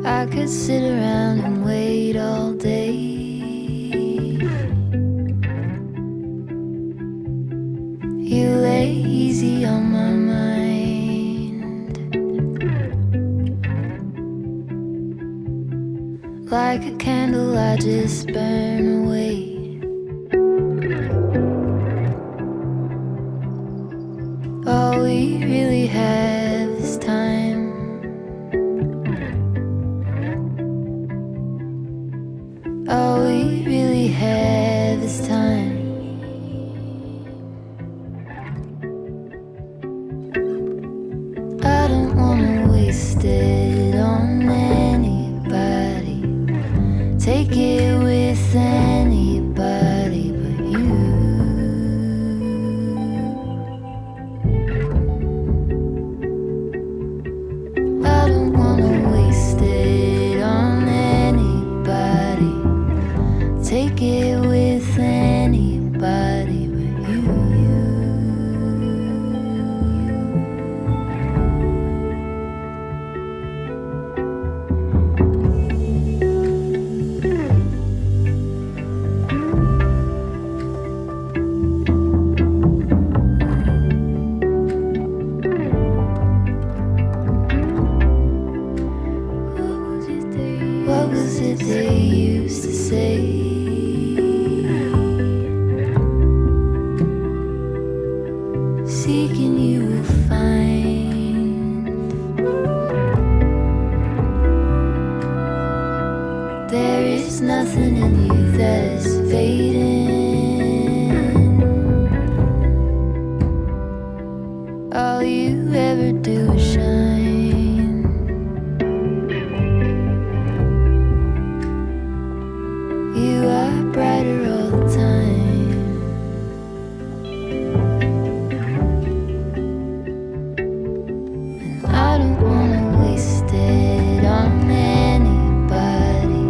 I could sit around and wait all day. You lay easy on my mind, like a candle I just burn away. All we really have is time. All we really have is time. I don't wanna waste it on anybody. Take it with anybody but you. I don't wanna waste it on anybody. Take it with anybody but you. What was it they used to say? Seeking you will find. There is nothing in you that is fading. All you ever do is shine. You are brighter all the time. And I don't wanna waste it on anybody.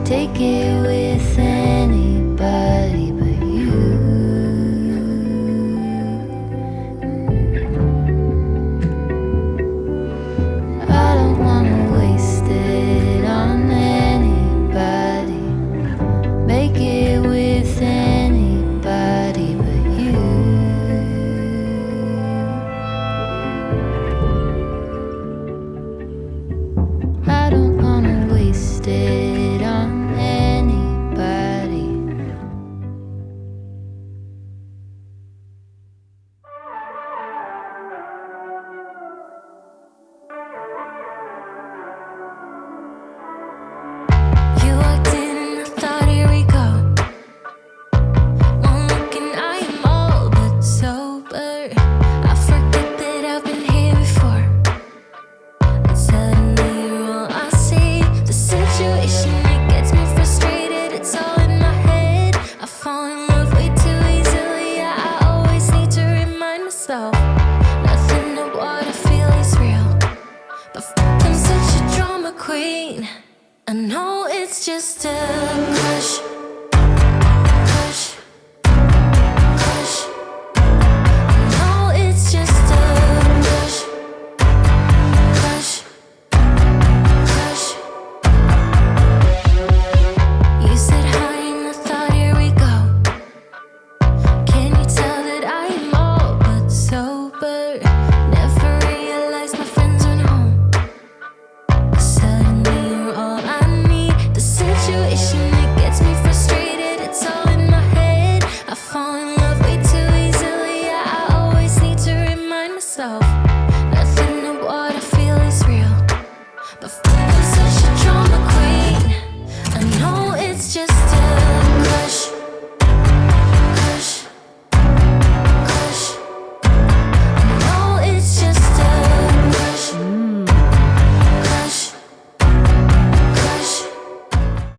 Take it with anybody but you. I don't wanna waste it on anybody. Make it with anybody but you. I don't wanna waste it on anybody. You walked in and I thought, here we go. One look and I am all but sober. I forget that I've been here before. And suddenly you're all I see. The situation, it gets me frustrated. It's all in my head. I fall in love way too easily. I always need to remind myself, nothing of what I feel is real. But I'm such a drama queen. I know it's just a crush.